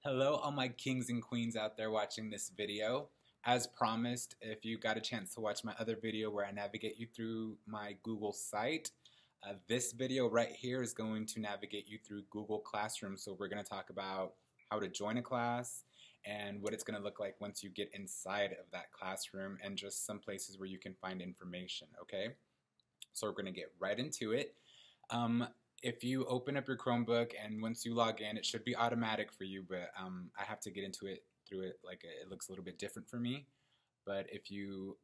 Hello, all my kings and queens out there watching this video. As promised, if you got a chance to watch my other video where I navigate you through my Google site, this video right here is going to navigate you through Google Classroom. So we're going to talk about how to join a class and what it's going to look like once you get inside of that classroom and just some places where you can find information, okay? So we're going to get right into it. If you open up your Chromebook and once you log in, it should be automatic for you, but I have to get into it through it like it looks a little bit different for me. But if you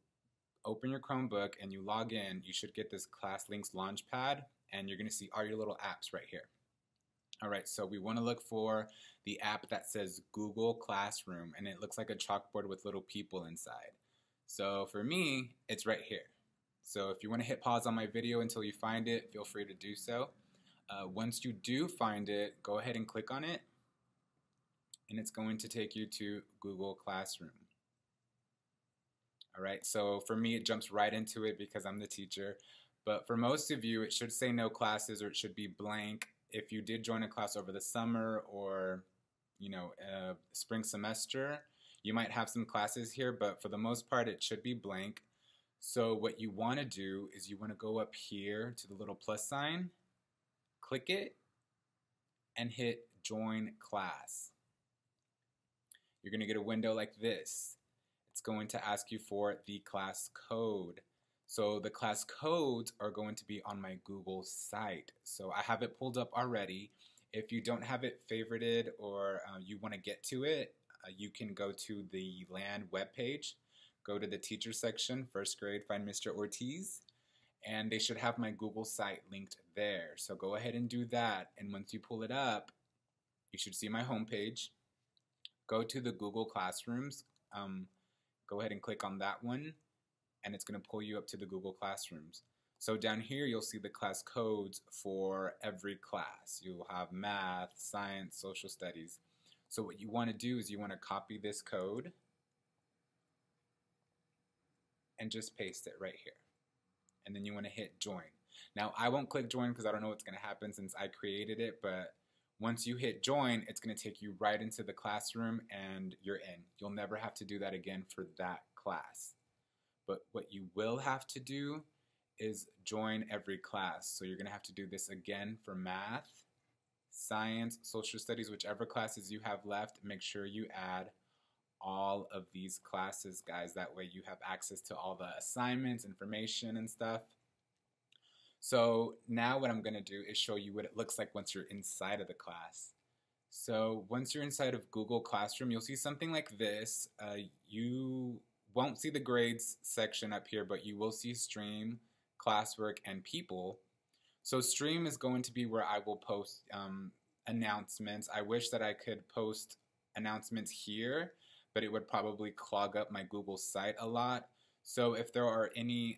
open your Chromebook and you log in, you should get this Class Links Launchpad and you're going to see all your little apps right here. All right, so we want to look for the app that says Google Classroom and it looks like a chalkboard with little people inside. So for me, it's right here. So if you want to hit pause on my video until you find it, feel free to do so. Once you do find it, go ahead and click on it, and it's going to take you to Google Classroom. All right, so for me, it jumps right into it because I'm the teacher. But for most of you, it should say no classes or it should be blank. If you did join a class over the summer or, spring semester, you might have some classes here, but for the most part, it should be blank. So what you want to do is you want to go up here to the little plus sign, click it, and hit Join Class. You're going to get a window like this. It's going to ask you for the class code. So the class codes are going to be on my Google site. So I have it pulled up already. If you don't have it favorited or you want to get to it, you can go to the LAN webpage, go to the teacher section, first grade, find Mr. Ortiz, and they should have my Google site linked there. So go ahead and do that, and once you pull it up, you should see my homepage. Go to the Google Classrooms, go ahead and click on that one, and it's going to pull you up to the Google Classrooms. So down here, you'll see the class codes for every class. You'll have math, science, social studies. So what you want to do is you want to copy this code and just paste it right here. And then you want to hit join. Now I won't click join because I don't know what's going to happen since I created it, but once you hit join, it's going to take you right into the classroom and you're in. You'll never have to do that again for that class. But what you will have to do is join every class. So you're going to have to do this again for math, science, social studies, whichever classes you have left. Make sure you add all of these classes, guys. That way you have access to all the assignments, information, and stuff. So now what I'm going to do is show you what it looks like once you're inside of the class. So once you're inside of Google Classroom, you'll see something like this. You won't see the grades section up here, but you will see stream, classwork, and people. So stream is going to be where I will post announcements. I wish that I could post announcements here, but it would probably clog up my Google site a lot. So if there are any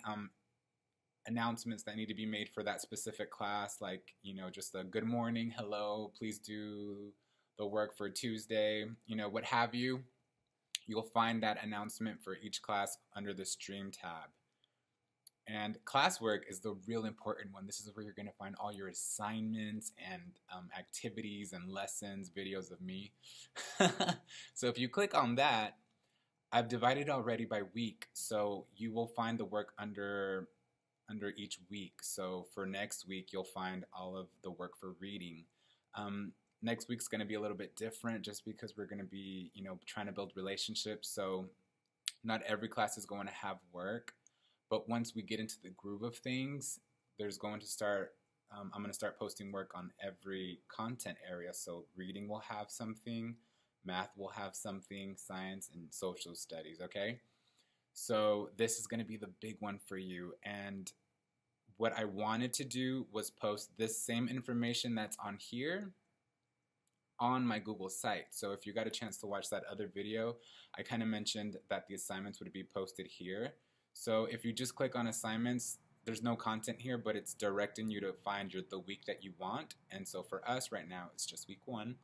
announcements that need to be made for that specific class, like, just a good morning, hello, please do the work for Tuesday, what have you, you'll find that announcement for each class under the Stream tab. And classwork is the real important one. This is where you're going to find all your assignments and activities and lessons, videos of me. So if you click on that, I've divided already by week, so you will find the work under each week. So for next week, you'll find all of the work for reading. Next week's going to be a little bit different just because we're going to be, trying to build relationships. So not every class is going to have work, but once we get into the groove of things, there's going to start, I'm going to start posting work on every content area. So reading will have something, math will have something, science and social studies, okay? So this is going to be the big one for you. And what I wanted to do was post this same information that's on here on my Google site. So if you got a chance to watch that other video, I kind of mentioned that the assignments would be posted here. So if you just click on assignments, there's no content here, but it's directing you to find the week that you want. And so for us right now, it's just week 1.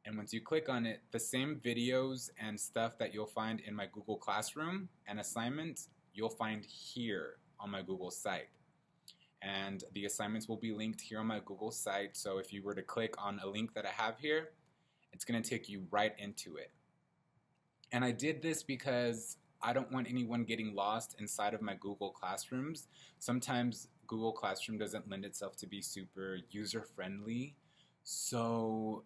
And once you click on it, the same videos and stuff that you'll find in my Google Classroom and assignments, you'll find here on my Google site. And the assignments will be linked here on my Google site. So if you were to click on a link that I have here, It's going to take you right into it. And I did this because I don't want anyone getting lost inside of my Google Classrooms. Sometimes Google Classroom doesn't lend itself to be super user friendly. So,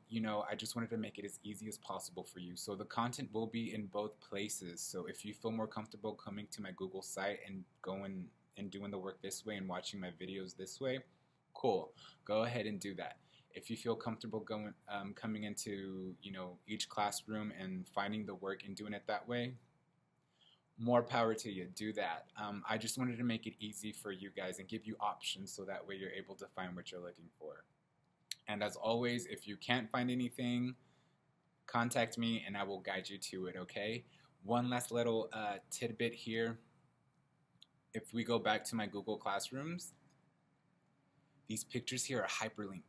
I just wanted to make it as easy as possible for you. So the content will be in both places. So if you feel more comfortable coming to my Google site and going and doing the work this way and watching my videos this way, cool. Go ahead and do that. If you feel comfortable coming into each classroom and finding the work and doing it that way, more power to you. Do that. I just wanted to make it easy for you guys and give you options so that way you're able to find what you're looking for. And as always, if you can't find anything, contact me and I will guide you to it, okay? One last little tidbit here. If we go back to my Google Classrooms, these pictures here are hyperlinked.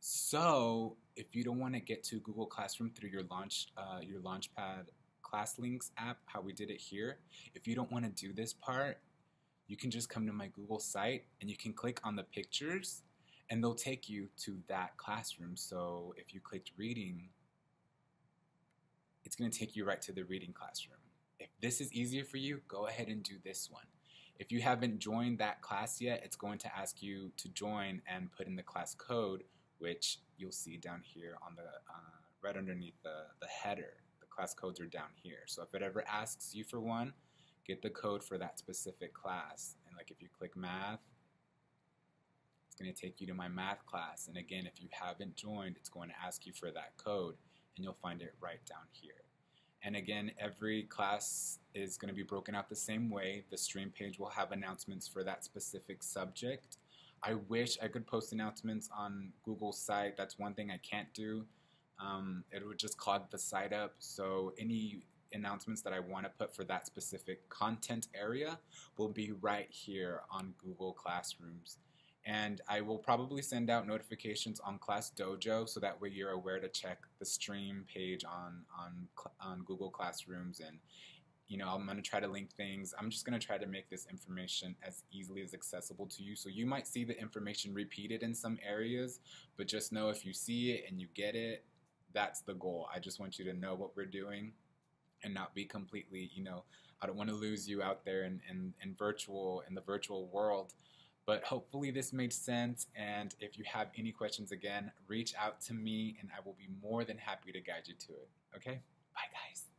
So if you don't want to get to Google Classroom through your Launchpad Class Links app, how we did it here, if you don't want to do this part, you can just come to my Google site and you can click on the pictures and they'll take you to that classroom. So if you clicked reading, it's going to take you right to the reading classroom. If this is easier for you, go ahead and do this one. If you haven't joined that class yet, it's going to ask you to join and put in the class code, which you'll see down here on the right underneath the header. The class codes are down here. So if it ever asks you for one, get the code for that specific class. And like if you click math, it's going to take you to my math class. And again, if you haven't joined, it's going to ask you for that code and you'll find it right down here. And again, every class is going to be broken out the same way. The stream page will have announcements for that specific subject. I wish I could post announcements on Google's site. That's one thing I can't do. It would just clog the site up. So any announcements that I want to put for that specific content area will be right here on Google Classrooms. And I will probably send out notifications on Class Dojo so that way you're aware to check the stream page on Google Classrooms. And I'm going to try to link things. I'm just going to try to make this information as easily as accessible to you. So you might see the information repeated in some areas, but just know if you see it and you get it, that's the goal. I just want you to know what we're doing and not be completely, I don't want to lose you out there in the virtual world. But hopefully this made sense, and if you have any questions, again, reach out to me and I will be more than happy to guide you to it. Okay? Bye, guys.